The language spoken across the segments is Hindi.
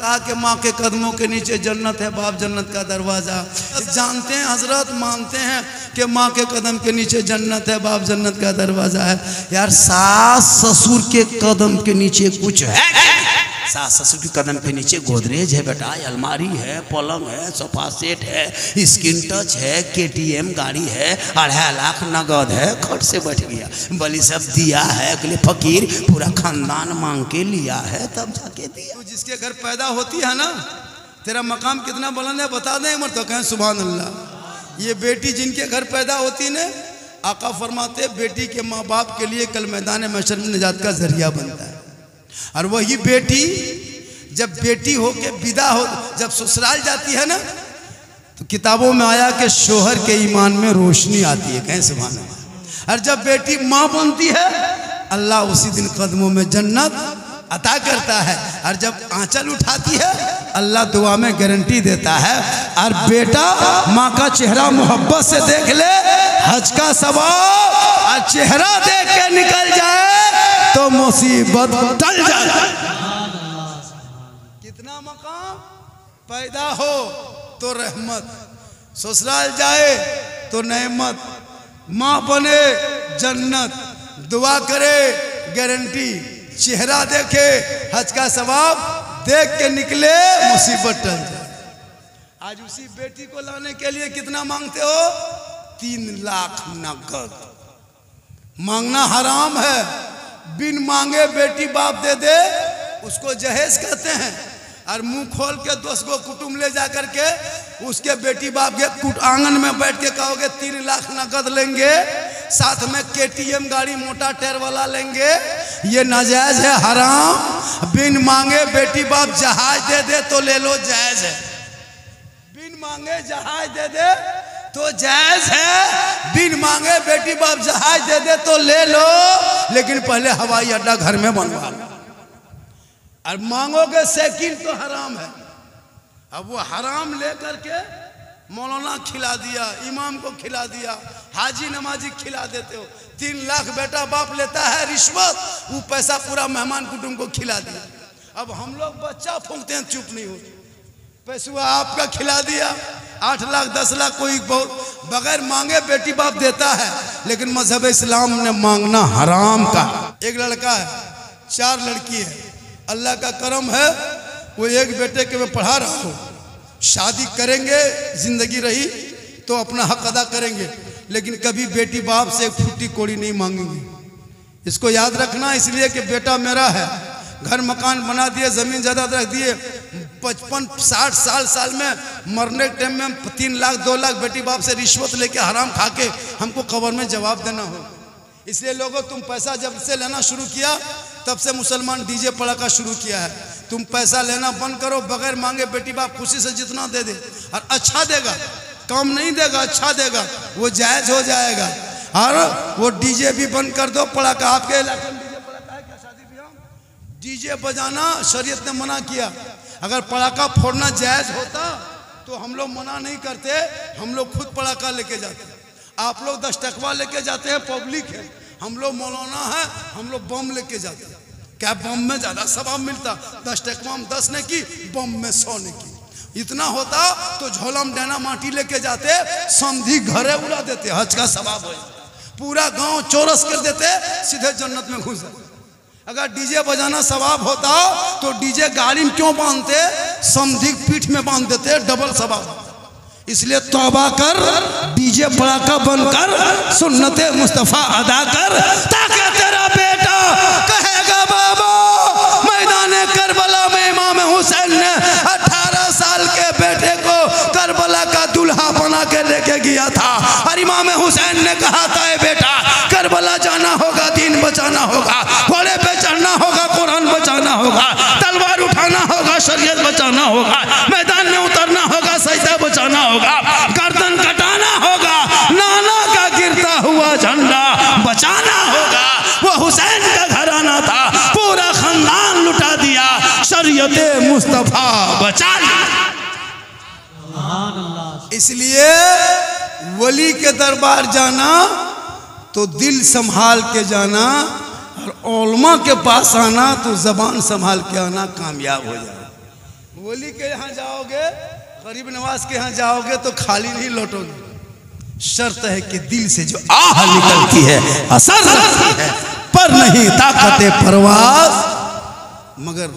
कहा कि माँ के कदमों के नीचे जन्नत है, बाप जन्नत का दरवाज़ा। जानते हैं हजरत, मानते हैं कि माँ के कदम के नीचे जन्नत है, बाप जन्नत का दरवाज़ा है। यार सास ससुर के कदम के नीचे कुछ है? सास ससुर के कदम के नीचे गोदरेज है बेटा, अलमारी है, पलंग है, सोफा सेट है, स्क्रीन टच है, KTM गाड़ी है, 2.5 लाख नगद है, खट से बैठ गया, बलि सब दिया है, अगले फकीर पूरा खानदान मांग के लिया है तब जाके दिया। तो जिसके घर पैदा होती है ना, तेरा मकाम कितना बुलंद है बता दें मर तो कहें सुभान अल्लाह। ये बेटी जिनके घर पैदा होती ने, आका फरमाते बेटी के माँ बाप के लिए कल मैदान महशर में निजात का जरिया बनता है। और वही बेटी जब बेटी हो के विदा हो, जब ससुराल जाती है ना, तो किताबों में आया कि शोहर के ईमान में रोशनी आती है, कहें सुभान अल्लाह। और जब बेटी माँ बनती है, अल्लाह उसी दिन कदमों में जन्नत अता करता है। और जब आंचल उठाती है, अल्लाह दुआ में गारंटी देता है। और बेटा माँ का चेहरा मोहब्बत से देख ले, हज का सवाब, और चेहरा देख के निकल जाए तो मुसीबत टल जाए। कितना मकाम, पैदा हो तो रहमत, ससुराल जाए तो नेमत, माँ बने जन्नत, दुआ करे गारंटी, चेहरा देखे हज का सवाब, देख के निकले मुसीबत टल जाए। आज उसी बेटी को लाने के लिए कितना मांगते हो? 3 लाख नगद। मांगना हराम है। बिन मांगे बेटी बाप दे दे उसको जहेज कहते हैं। और मुंह खोल के 10 गो कुटुंब ले जा करके उसके बेटी बाप के आंगन में बैठ के कहोगे 3 लाख नगद लेंगे, साथ में KTM गाड़ी मोटा टायर वाला लेंगे, ये नाजायज है, हराम। बिन मांगे बेटी बाप जहाज दे दे तो ले लो, जायज है। बिन मांगे जहाज दे दे तो जायज है, बिन मांगे बेटी बाप जहाज दे दे तो ले लो, लेकिन पहले हवाई अड्डा घर में बनवा लो। और मांगोगे साइकिल तो हराम है। अब वो हराम लेकर के मौलाना खिला दिया, इमाम को खिला दिया, हाजी नमाजी खिला देते हो। 3 लाख बेटा बाप लेता है रिश्वत, वो पैसा पूरा मेहमान कुटुंब को खिला दिया। अब हम लोग बच्चा फूंकते हैं, चुप नहीं होते। पैसा आपका खिला दिया, 8 लाख 10 लाख कोई बहुत बगैर मांगे बेटी बाप देता है, लेकिन मजहब इस्लाम ने मांगना हराम का। एक लड़का है, 4 लड़की है, अल्लाह का करम है, वो एक बेटे के मैं पढ़ा रहा हूँ, शादी करेंगे, जिंदगी रही तो अपना हक अदा करेंगे, लेकिन कभी बेटी बाप से एक फुट्टी कोड़ी नहीं मांगेंगे। इसको याद रखना, इसलिए कि बेटा मेरा है, घर मकान बना दिए, जमीन जायदाद रख दिए, 55-60 साल में मरने के टाइम में 3 लाख 2 लाख बेटी बाप से रिश्वत लेके हराम खा के हमको कब्र में जवाब देना हो। इसलिए लोगों, तुम पैसा जब से लेना शुरू किया तब से मुसलमान डीजे पड़ाका शुरू किया है। तुम पैसा लेना बंद करो, बगैर मांगे बेटी बाप खुशी से जितना दे दे, और अच्छा देगा, कम नहीं देगा, अच्छा देगा, वो जायज हो जाएगा। और वो डीजे भी बंद कर दो, पड़ाका। आपके इलाके में डीजे पड़ाका है क्या? शादी ब्याह डीजे बजाना शरीयत ने मना किया। अगर पड़ाका फोड़ना जायज होता तो हम लोग मना नहीं करते, हम लोग खुद पड़ाका लेके जाते। आप लोग 10 टकवा लेके जाते हैं, पब्लिक है, हम लोग मौलाना है, हम लोग बम लेके जाते हैं। क्या बम में ज़्यादा सवाब मिलता? 10 टकवा में 10 ने की, बम में 100 ने की। इतना होता तो झोला में डैना माटी लेके जाते, समधी घरे उड़ा देते, हज का सवाब हो जाता, पूरा गांव चौरस कर देते, सीधे जन्नत में घुस जाते। अगर डीजे बजाना सवाब होता तो डीजे गाड़ी में क्यों बांधते? समधी पीठ में बांध देते, डबल सवाब। इसलिए तौबा कर, डीजे पड़ाका बंद कर, सुन्नते मुस्तफा अदा कर, ताकि तेरा बेटा कहेगा बाबा मैदान करबला में इमाम हुसैन ने 18 साल के बेटे को करबला का दूल्हा बना के लेके गया था, और इमाम हुसैन ने कहा था ए बेटा करबला जाना होगा, दीन बचाना होगा, घोड़े पे चढ़ना होगा, कुरान बचाना होगा, तलवार उठाना होगा, शरीयत बचाना होगा, मैदान में उतरना होगा, सजदा बचाना होगा, गर्दन कटाना होगा, नाना का गिरता हुआ झंडा बचाना होगा। वो हुसैन का घराना था, पूरा खानदान लुटा दिया, शरीयत मुस्तफा बचा लिया। इसलिए वली के दरबार जाना तो दिल संभाल के जाना, और उलमा के पास आना तो जबान संभाल के आना, कामयाब हो जाए। वली के यहाँ जाओगे, गरीब नवाज के यहाँ जाओगे तो खाली नहीं लौटोगे। शर्त है कि दिल से जो आह निकलती है असर रखती है, पर नहीं ताकत परवाज मगर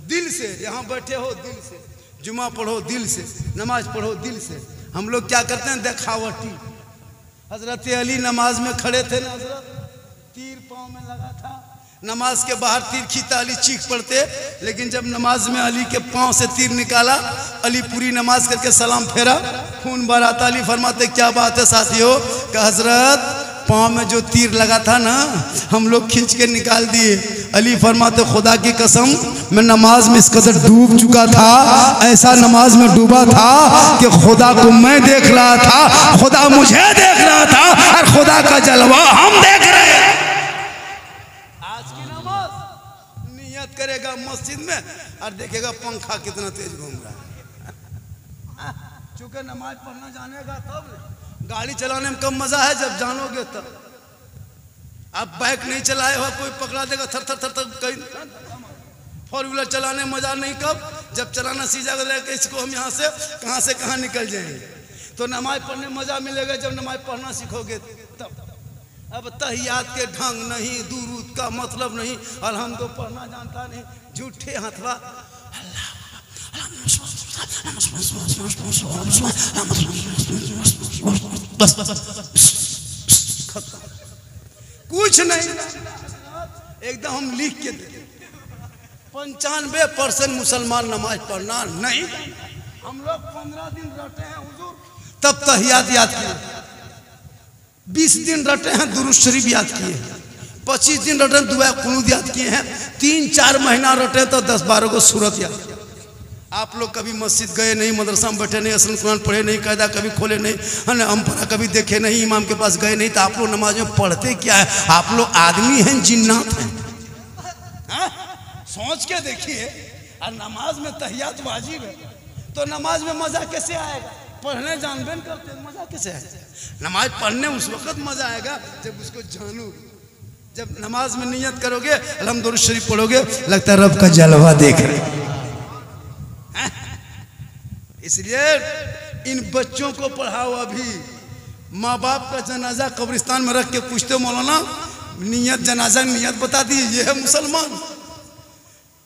दिल से। यहाँ बैठे हो दिल से, जुमा पढ़ो दिल से, नमाज पढ़ो दिल से। हम लोग क्या करते हैं देखावटी। हजरत अली नमाज में खड़े थे ना, हजरत तीर पाँव में लगा था, नमाज के बाहर तीर खींचा, अली चीख पड़ते, लेकिन जब नमाज में अली के पाँव से तीर निकाला, अली पूरी नमाज करके सलाम फेरा, खून बराता। अली फरमाते क्या बात है साथियों, कि हजरत पाँव में जो तीर लगा था ना, हम लोग खींच के निकाल दिए। अली फरमाते खुदा की कसम मैं नमाज में इस कदर डूब चुका था, ऐसा नमाज में डूबा था कि खुदा को मैं देख रहा था, खुदा मुझे देख रहा था, और खुदा का जलवा हम देख रहे हैं। करेगा मस्जिद में और देखेगा पंखा कितना तेज घूम रहा है। चूंकि नमाज पढ़ना जानेगा तब, गाड़ी चलाने में कम मजा है जब जानोगे तब। आप बाइक नहीं चलाए हो, कोई पकड़ा देगा थर थर थर थर, कहीं फोर व्हीलर चलाने में मजा नहीं कब, जब चलाना सीधा करेगा इसको हम यहाँ से कहाँ निकल जाएंगे। तो नमाज पढ़ने में मजा मिलेगा जब नमाज पढ़ना सीखोगे तब। अब तहियात के ढंग नहीं, दुरूद का मतलब नहीं, और हम तो पढ़ना जानता नहीं, झूठे हथवा कुछ नहीं। एकदम हम लिख के दे 95% मुसलमान नमाज पढ़ना नहीं। हम लोग 15 दिन रटे हैं हुजूर, तब तहियात याद किए, 20 दिन रटे हैं दुरूद शरीफ याद किए, 25 दिन रटे हैं दुआ कुनूत याद किए हैं, 3-4 महीना रटे तो 10-12 को सूरत याद किया। आप लोग कभी मस्जिद गए नहीं, मदरसा में बैठे नहीं, असल कुरान पढ़े नहीं, कायदा कभी खोले नहीं, है ना, अम्परा कभी देखे नहीं, इमाम के पास गए नहीं, तो आप लोग नमाज में पढ़ते क्या है? आप लोग आदमी हैं जिन्नात हैं? सोच के देखिए। और नमाज में तहियात वाजिब है, तो नमाज में मजा कैसे आएगा? पढ़ने जानबे नहीं करते, मजा कैसे आएगा? नमाज पढ़ने उस वक्त मजा आएगा जब उसको जानोगे। जब नमाज में नियत करोगे, अल्हम्दुलिल्लाह शरीफ पढ़ोगे, लगता है रब का जलवा देख रहे। इसलिए इन बच्चों को पढ़ाओ। अभी माँ बाप का जनाजा कब्रिस्तान में रख के पूछते हो मौलाना नियत, जनाजा नियत बता दीजिए, ये है मुसलमान।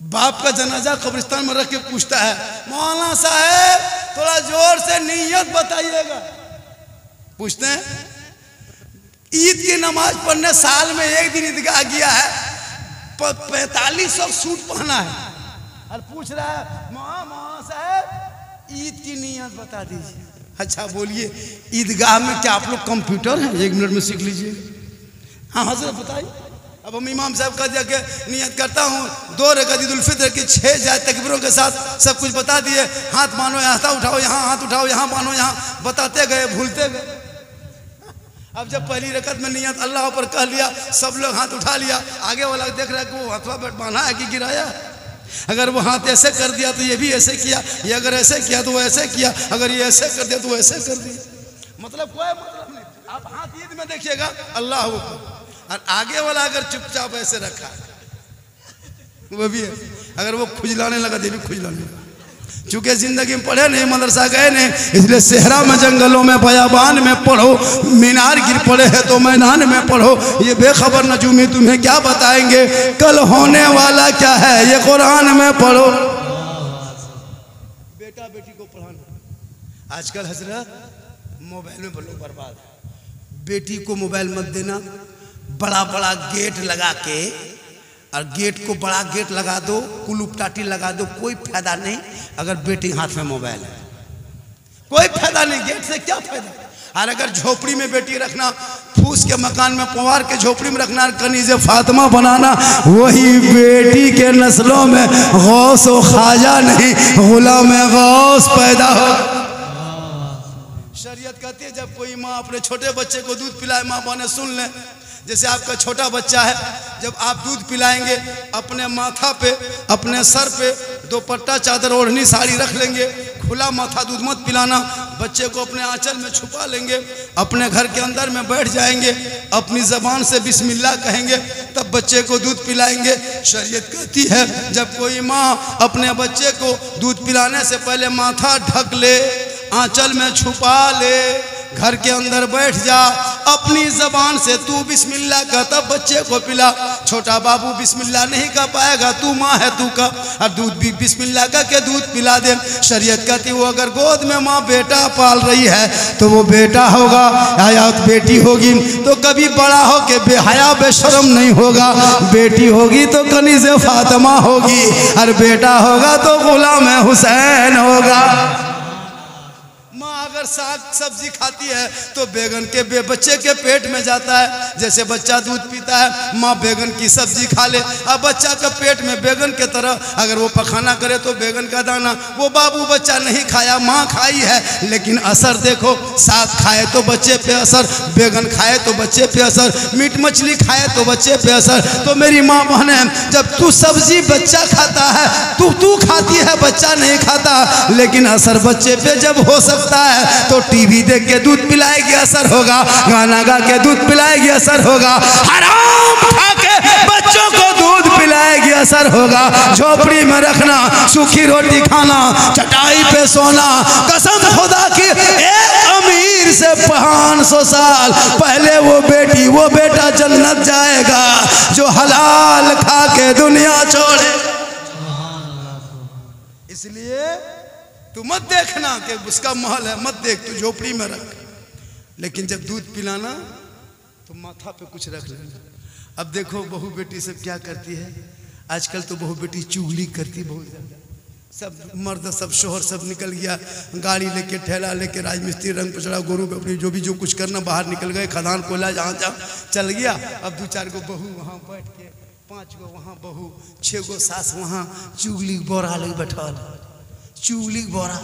बाप का जनाजा कब्रिस्तान में रख के पूछता है मौलाना साहब थोड़ा जोर से नियत बताइएगा। पूछते हैं ईद की नमाज पढ़ने साल में एक दिन ईदगाह गया है, 4500 सूट पहना है, और पूछ रहा है मौलाना साहब ईद की नियत बता दीजिए। अच्छा बोलिए ईदगाह में क्या आप लोग कंप्यूटर हैं? 1 मिनट में सीख लीजिए। हाँ हजरत बताइए। अब हम इमाम साहब का जाके नियत करता हूँ 2 रकात ईद उल फितर की 6 जाए तकबीरों के साथ सब कुछ बता दिए, हाथ मानो यहाँ उठाओ, यहाँ हाथ उठाओ, यहाँ मानो यहाँ, बताते गए भूलते गए। अब जब पहली रकत में नियत अल्लाह पर कह लिया, सब लोग हाथ उठा लिया, आगे वाला देख रहा है कि वो हथवा पर बांधा है कि गिराया। अगर वो हाथ ऐसे कर दिया तो ये भी ऐसे किया, ये अगर ऐसे किया तो वो ऐसे किया, अगर ये ऐसे कर दिया तो वो ऐसे कर दिया। मतलब कोई मतलब नहीं। आप हाथ ईद में देखिएगा अल्लाह अकबर, और आगे वाला अगर चुपचाप ऐसे रखा वो भी है, अगर वो खुजलाने लगा तो भी खुजलाने लगा। चूंकि जिंदगी में पढ़े नहीं, मदरसा गए नहीं, इसलिए सेहरा में, जंगलों में, बयाबान में पढ़ो, मीनार गिर पड़े है तो मैदान में पढ़ो। ये बेखबर नजूमी तुम्हें क्या बताएंगे कल होने वाला क्या है, ये कुरान में पढ़ो। बेटा बेटी को पढ़ाना आजकल हजरत मोबाइल में लोग बर्बाद है। बेटी को मोबाइल मत देना, बड़ा बड़ा गेट लगा के, और गेट को बड़ा गेट लगा दो, कुलुपटाटी लगा दो, कोई फायदा नहीं। अगर बेटी हाथ में मोबाइल है कोई फायदा नहीं, गेट से क्या फायदा। और अगर झोपड़ी में बेटी रखना, फूस के मकान में पुआर के झोपड़ी में रखना, कनीज़े फातिमा बनाना, वही बेटी के नस्लों में गौस व ख्वाजा नहीं गुलाम गौस पैदा हो। शरीयत कहती है जब कोई माँ अपने छोटे बच्चे को दूध पिलाए, माँ बहने सुन लें, जैसे आपका छोटा बच्चा है, जब आप दूध पिलाएंगे अपने माथा पे, अपने सर पे 2 पट्टा चादर ओढ़नी साड़ी रख लेंगे, खुला माथा दूध मत पिलाना, बच्चे को अपने आंचल में छुपा लेंगे, अपने घर के अंदर में बैठ जाएंगे, अपनी ज़बान से बिस्मिल्लाह कहेंगे, तब बच्चे को दूध पिलाएंगे। शरीयत कहती है जब कोई माँ अपने बच्चे को दूध पिलाने से पहले माथा ढक ले, आंचल में छुपा ले, घर के अंदर बैठ जा, अपनी ज़बान से तू बिस्मिल्लाह का, तब बच्चे को पिला। छोटा बाबू बिस्मिल्लाह नहीं कर पाएगा, तू माँ है तू का, अब दूध भी बिस्मिल्लाह का के दूध पिला दे। शरीयत कहती वो अगर गोद में माँ बेटा पाल रही है तो वो बेटा होगा या बेटी होगी तो कभी बड़ा हो के बेहया बेशरम नहीं होगा, बेटी होगी तो कनीज़ फातिमा होगी, और बेटा होगा तो गुलाम हुसैन होगा। अगर साग सब्जी खाती है तो बैगन के बच्चे के पेट में जाता है। जैसे बच्चा दूध पीता है, माँ बैगन की सब्जी खा ले, अब बच्चा के पेट में बैगन के तरह अगर वो पखाना करे तो बैगन का दाना, वो बाबू बच्चा नहीं खाया, माँ खाई है, लेकिन असर देखो, साग खाए तो बच्चे पे असर, बैगन खाए तो बच्चे पे असर, मीट मछली खाए तो बच्चे पे असर। तो मेरी माँ बहने, जब तू सब्जी बच्चा खाता है, तू खाती है बच्चा नहीं खाता, लेकिन असर बच्चे पे जब हो सकता है तो टीवी देख के दूध पिलाएगी असर होगा, गाना गा के दूध पिलाएगी असर होगा, हराम खा के बच्चों को दूध पिलाएगी असर होगा। झोपड़ी में रखना, सूखी रोटी खाना, चटाई पे सोना, कसम खुदा की एक अमीर से 500 साल पहले वो बेटी वो बेटा जन्नत जाएगा जो हलाल खा के दुनिया छोड़े। इसलिए तू मत देखना कि उसका महल है, मत देख, तू झोपड़ी में रख, लेकिन जब दूध पिलाना तो माथा पे कुछ रख लेना। अब देखो बहू बेटी सब क्या करती है आजकल, तो बहू बेटी चुगली करती बहुत ज़्यादा। सब मर्द सब शोहर सब निकल गया, गाड़ी लेके ठेला लेके राजमिस्त्री रंग पचड़ा गोरू अपनी जो कुछ करना बाहर निकल गए, खदान कोला जहाँ जहाँ चल गया। अब 2-4 गो बहू वहाँ बैठ के, 5 गो वहाँ बहू, 6 गो सास वहाँ चुगली बोरा लगे बैठल, चुगली बोरा।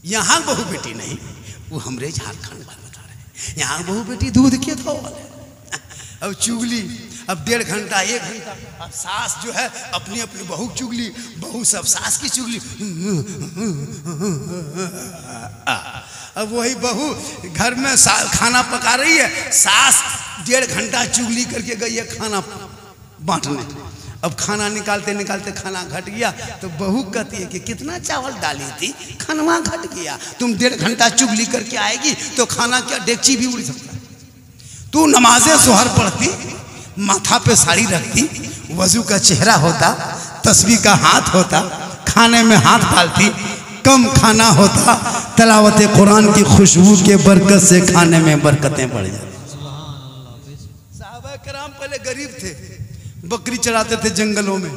यहाँ बहू बेटी नहीं, वो हमरे झारखंड वाले बता रहे हैं, यहाँ बहू बेटी दूध के धो वाले। अब चुगली, अब 1.5 घंटा 1 घंटा, अब सास जो है अपनी अपनी बहू चुगली, बहू सब सास की चुगली। अब वही बहू घर में खाना पका रही है, सास 1.5 घंटा चुगली करके गई है खाना बांटने। अब खाना निकालते निकालते खाना घट गया तो बहू कहती है कि कितना चावल डाली थी, खाना घट गया। तुम 1.5 घंटा चुगली करके आएगी तो खाना क्या डेगची भी उड़ सकता है। तू नमाज़े ज़ोहर पढ़ती, माथा पे साड़ी रखती, वजू का चेहरा होता, तस्बीह का हाथ होता, खाने में हाथ डालती, कम खाना होता, तिलावत कुरान की खुशबू के बरकत से खाने में बरकतें बढ़ जाती। सहाबा कराम पहले गरीब थे, बकरी चराते थे जंगलों में,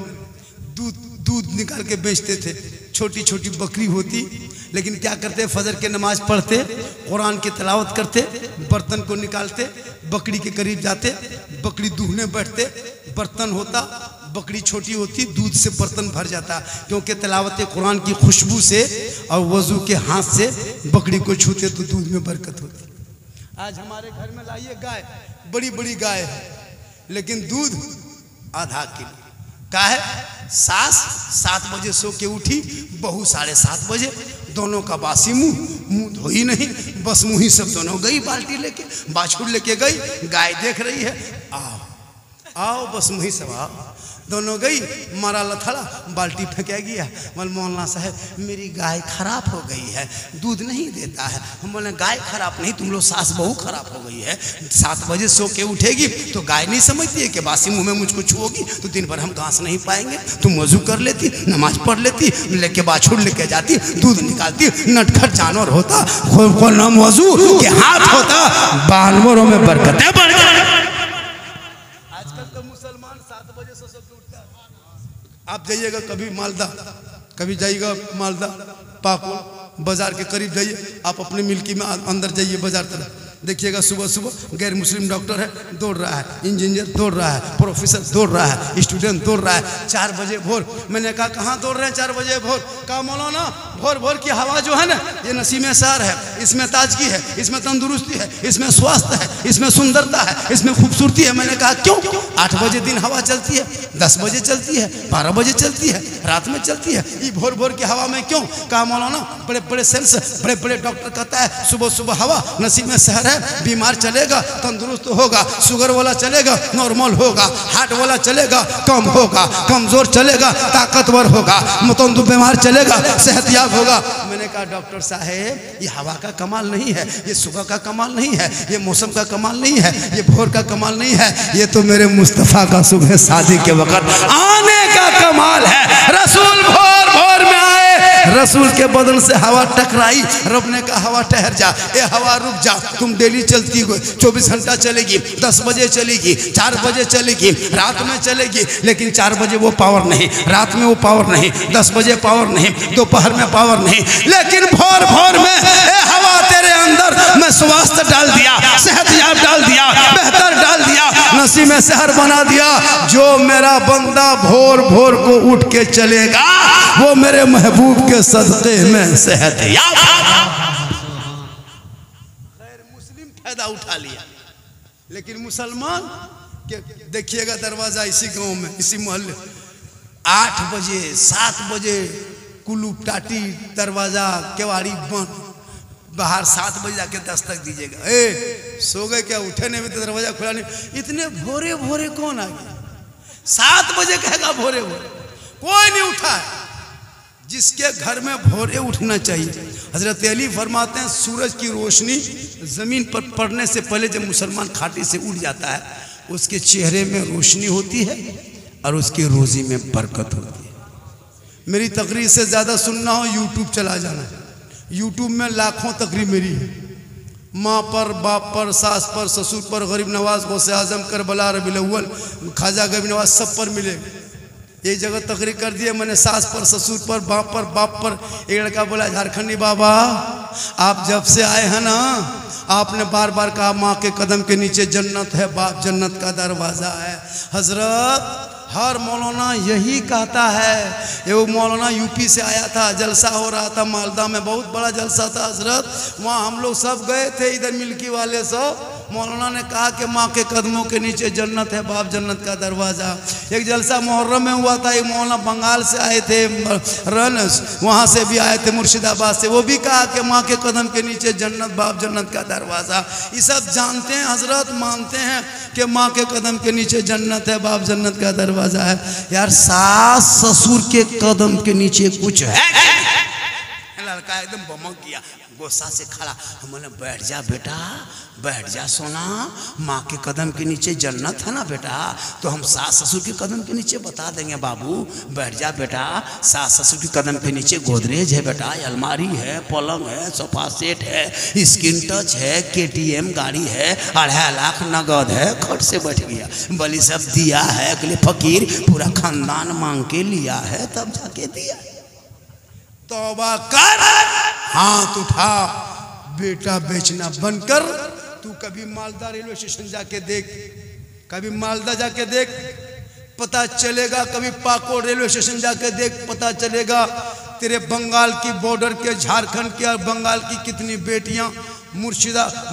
दूध निकाल के बेचते थे। छोटी छोटी बकरी होती, लेकिन क्या करते, फजर के नमाज पढ़ते, कुरान की तिलावत करते, बर्तन को निकालते, बकरी के करीब जाते, बकरी दूहने बैठते, बर्तन होता, बकरी छोटी होती, दूध से बर्तन भर जाता, क्योंकि तिलावत कुरान की खुशबू से और वजू के हाथ से बकरी को छूते तो दूध में बरकत होती। आज हमारे घर में लाइए गाय, बड़ी बड़ी गाय है, लेकिन दूध आधा किलो का है। सास 7 बजे सो के उठी, बहू 7:30 बजे, दोनों का बासी मुंह धोई नहीं, बस मुँह ही सब दोनों गई बाल्टी लेके, बाछुर लेके गई, गाय देख रही है, आओ आओ बस मुँह ही सब आओ, दोनों गई, मारा लथड़ा, बाल्टी फेंका गया। बोले मौलाना साहब मेरी गाय खराब हो गई है, दूध नहीं देता है। हम बोले गाय खराब नहीं, तुम लोग सास बहू खराब हो गई है। 7 बजे सो के उठेगी तो गाय नहीं समझती है कि बासी मुँह में मुझको छुओगी तो दिन भर हम घास नहीं पाएंगे। तुम वजू कर लेती, नमाज पढ़ लेती, लेके बाछुर लेके जाती, दूध निकालती, नटखट जानवर होता, नाम वजू के हाथ होता, जानवरों में बरकतें बढ़ जाए। आजकल तो मुसलमान 7 बजे सो के उठता है। आप जाइएगा कभी मालदा, कभी जाइएगा मालदा पाकुड़ बाजार के करीब जाइए, आप अपने मिल्की में अंदर जाइए बाजार तरफ, देखिएगा सुबह सुबह गैर मुस्लिम डॉक्टर है, दौड़ रहा है, इंजीनियर दौड़ रहा है, प्रोफेसर दौड़ रहा है, स्टूडेंट दौड़ रहा है 4 बजे भोर। मैंने कहा कहाँ दौड़ रहे हैं 4 बजे भोर? कहा मौलाना भोर भोर की हवा जो है ना, ये नसीम सार है, इसमें ताजगी है, इसमें तंदुरुस्ती है, इसमें स्वास्थ्य है, इसमें सुंदरता है, इसमें खूबसूरती है। मैंने कहा क्यों? 8 बजे दिन हवा चलती है, 10 बजे चलती है, 12 बजे चलती है, रात में चलती है, ये भोर भोर की हवा में क्यों? कहा मौलाना बड़े बड़े सेल्स, बड़े बड़े डॉक्टर कहता है सुबह सुबह हवा नसीब शहर है, बीमार चलेगा तंदुरुस्त होगा, शुगर वाला चलेगा नॉर्मल होगा, हार्ट वाला चलेगा कम होगा, कमजोर चलेगा ताकतवर होगा, मुतंदु बीमार चलेगा सेहतयाब होगा। मैंने कहा डॉक्टर साहेब ये हवा का कमाल नहीं है, ये सुबह का कमाल नहीं है, ये मौसम का कमाल नहीं है, ये भोर का कमाल नहीं है, ये तो मेरे मुस्तफ़ा का सुबह शादी के वक्त आने का कमाल है। रसूल भोर भोर में आए, रसूल के बदन से हवा टकराई, रब ने कहा हवा ठहर जा, ए हवा रुक जा, तुम डेली चलती हो, 24 घंटा चलेगी, 10 बजे चलेगी, 4 बजे चलेगी, रात में चलेगी, लेकिन 4 बजे वो पावर नहीं, रात में वो पावर नहीं, 10 बजे पावर नहीं, दोपहर में पावर नहीं, लेकिन भोर भोर में ए हवा तेरे अंदर मैं स्वास्थ्य डाल दिया, सेहतयाब डाल दिया, बेहतर डाल दिया, नसीब में शहर बना दिया। जो मेरा बंदा भोर भोर को उठ के चलेगा वो मेरे महबूब के सदक़े में सेहतयाब। गैर मुस्लिम फायदा उठा लिया, लेकिन मुसलमान के देखिएगा दरवाजा इसी गांव में, इसी मोहल्ले 8 बजे 7 बजे कुल्लू टाटी दरवाजा केवाड़ी बंद, बाहर 7 बजे जाके दस्तक दीजिएगा, ए सो गए क्या? उठे नहीं, तो दरवाजा खुला नहीं। इतने भोरे भोरे कौन आ गया? 7 बजे कहेगा भोरे भोरे, कोई नहीं उठा है। जिसके घर में भोरे उठना चाहिए, हजरत अली फरमाते हैं सूरज की रोशनी जमीन पर पड़ने से पहले जब मुसलमान खाटी से उठ जाता है, उसके चेहरे में रोशनी होती है और उसकी रोजी में बरकत होती है। मेरी तकरीर से ज़्यादा सुनना हो यूट्यूब चला जाना, यूट्यूब में लाखों तकरीर मेरी है, माँ पर, बाप पर, सास पर, ससुर पर, गरीब नवाज, गौसे आजम, करबला, रबीउल अव्वल, ख्वाजा गरीब नवाज, सब पर मिलेगा। ये जगह तकरीर कर दिया मैंने, सास पर, ससुर पर, बाप पर। एक लड़का बोला झारखंडी बाबा आप जब से आए हैं ना, आपने बार बार कहा माँ के कदम के नीचे जन्नत है, बाप जन्नत का दरवाज़ा है। हजरत हर मौलाना यही कहता है। ये वो मौलाना यूपी से आया था, जलसा हो रहा था मालदा में, बहुत बड़ा जलसा था हजरत, वहाँ हम लोग सब गए थे, इधर मिल्की वाले सब। मौलाना ने कहा कि माँ के कदमों के नीचे जन्नत है, बाप जन्नत का दरवाज़ा। एक जलसा मुहर्रम में हुआ था, एक मौलाना बंगाल से आए थे, वहाँ से भी आए थे, मुर्शिदाबाद से, वो भी कहा कि माँ के कदम के नीचे जन्नत, बाप जन्नत का दरवाज़ा। ये सब जानते हैं हजरत, मानते हैं कि माँ के कदम के नीचे जन्नत है, बाप जन्नत का दरवाज़ा है। यार सास ससुर के कदम के नीचे कुछ है? लड़का एकदम बमक गया, गुस्सा से खड़ा। हमने बैठ जा बेटा, बैठ जा सोना, माँ के कदम के नीचे जन्नत है ना बेटा, तो हम सास ससुर के कदम के नीचे बता देंगे बाबू, बैठ जा बेटा। सास ससुर के कदम के नीचे गोदरेज है बेटा, अलमारी है, पलंग है, सोफा सेट है, स्क्रीन टच है, KTM गाड़ी है, 2.5 लाख नगद है, खट से बैठ गया। बलि सब दिया है, अगले फकीर पूरा खानदान मांग के लिया है, तब जाके दिया। तौबा कर, हाथ उठा, बेटा बेचना बंद कर। तू कभी मालदा रेलवे स्टेशन जाके देख, कभी मालदा जाके देख, पता चलेगा। कभी पाको रेलवे स्टेशन जाके देख, पता चलेगा। तेरे बंगाल की बॉर्डर के, झारखंड के और बंगाल की कितनी बेटियां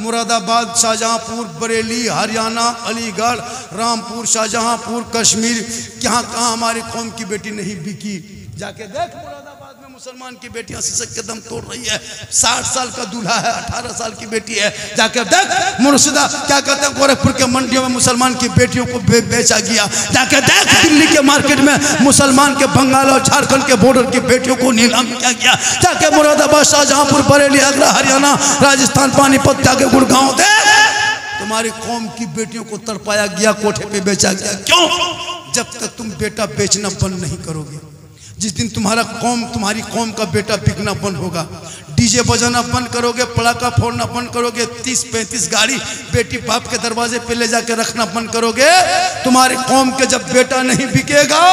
मुरादाबाद, शाहजहांपुर, बरेली, हरियाणा, अलीगढ़, रामपुर, शाहजहांपुर, कश्मीर, कहाँ कहाँ हमारी कौम की बेटी नहीं बिकी। जाके देख, मुरादाबाद में मुसलमान की बेटियां सिसक के दम तोड़ रही है। 60 साल का दूल्हा है, 18 साल की बेटी है। जाके देख मुर्शिदा, क्या कहते हैं, गोरखपुर के मंडियों में मुसलमान की बेटियों को बेचा गया। जाके देख दिल्ली के मार्केट में मुसलमान के, बंगाल और झारखंड के बॉर्डर की बेटियों को नीलाम किया गया। जाके मुरादाबाद, शाहजहांपुर, बरेली, आगरा, हरियाणा, राजस्थान, पानीपत, जाके गुड़गांव देख, तुम्हारी कौम की बेटियों को तड़पाया गया, कोठे पे बेचा गया। क्यों? जब तक तुम बेटा बेचना बंद नहीं करोगे, जिस दिन तुम्हारी कौम का बेटा बिकना बंद होगा, डीजे बजाना बंद करोगे, पड़ाका फोड़ना बंद करोगे, 30-35 गाड़ी बेटी बाप के दरवाजे पे ले जाके रखना बंद करोगे, तुम्हारी कौम के जब बेटा नहीं बिकेगा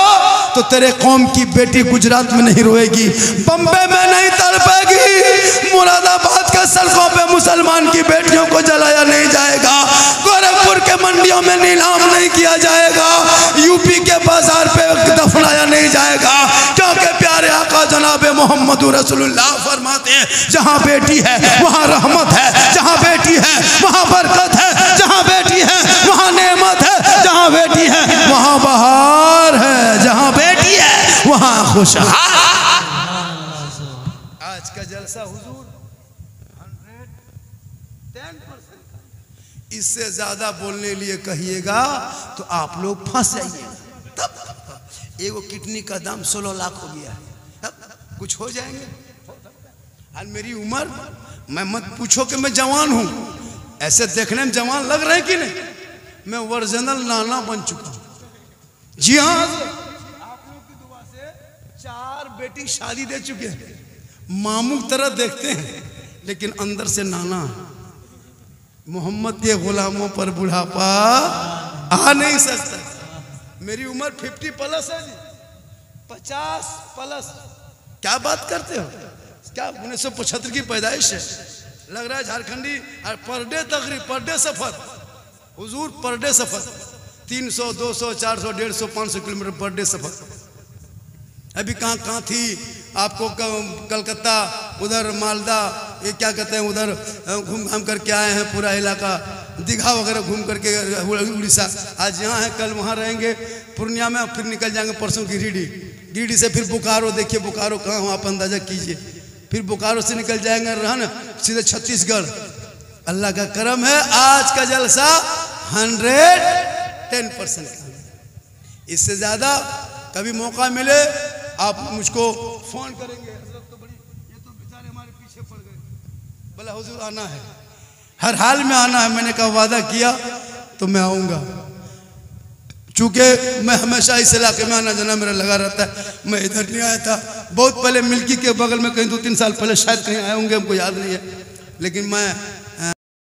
तो तेरे कौम की बेटी गुजरात में नहीं रोएगी, बम्बे में नहीं तड़पेगी, मुरादाबाद के सड़कों पे मुसलमान की बेटियों को जलाया नहीं जाएगा, गोरखपुर के मंडियों में नीलाम नहीं किया जाएगा, यूपी के बाजार पे दफनाया नहीं जाएगा, क्योंकि प्यारे आका जनाब मोहम्मद रसूलुल्लाह फरमाते हैं जहां बेटी है वहां रहमत है, जहां बेटी है वहां बरकत है, जहां बेटी है वहां नेमत है, जहां बेटी है वहां बहार है, जहां बेटी है वहां खुशहाल। आज का जलसा हुजूर 110%, इससे ज्यादा बोलने लिए कहिएगा तो आप लोग फंस जाइएगा। तब एगो किडनी का दाम 16 लाख हो गया है, तब कुछ हो जाएंगे। आज मेरी उम्र, मैं मत पूछो कि मैं जवान हूं, ऐसे देखने में जवान लग रहे हैं कि नहीं, मैं ओरिजिनल नाना बन चुका हूं। जी हाँ, आप लोगों की दुआ से 4 बेटी शादी दे चुके हैं, मामू की तरह देखते हैं लेकिन अंदर से नाना। मोहम्मद के गुलामों पर बुढ़ापा आ नहीं सकता। मेरी उम्र 50 प्लस है जी, 50 प्लस। क्या बात करते हो, क्या 1975 की पैदाइश है, लग रहा है झारखंडी। और पर डे तकरीब, पर डे सफर हुजूर, पर डे सफर 300 200 400 150 500 किलोमीटर पर डे सफर। अभी कहाँ थी आपको, कलकत्ता, उधर मालदा, ये क्या कहते हैं, उधर घूम घाम करके आए हैं, पूरा इलाका दीघा वगैरह घूम करके, उड़ीसा। आज यहाँ है, कल वहाँ रहेंगे पूर्णिया में, फिर निकल जाएंगे परसों गिरिडीह, गिरिडीह से फिर बोकारो। देखिए बोकारो कहाँ हो आप अंदाजा कीजिए, फिर बोकारो से निकल जाएंगे रहन सीधे छत्तीसगढ़। अल्लाह का करम है, आज का जलसा 110%। इससे ज़्यादा कभी मौका मिले आप मुझको फ़ोन करेंगे, हज़रत तो बड़ी, ये तो बेचारे हमारे पीछे पड़ गए, बोला हुजूर आना है, हर हाल में आना है। मैंने कहा वादा किया तो मैं आऊँगा, चूँकि मैं हमेशा इस इलाके में आना जाना मेरा लगा रहता है। मैं इधर नहीं आया था, बहुत पहले मिल्की के बगल में कहीं 2-3 साल पहले शायद कहीं आए होंगे, हमको याद नहीं है, लेकिन मैं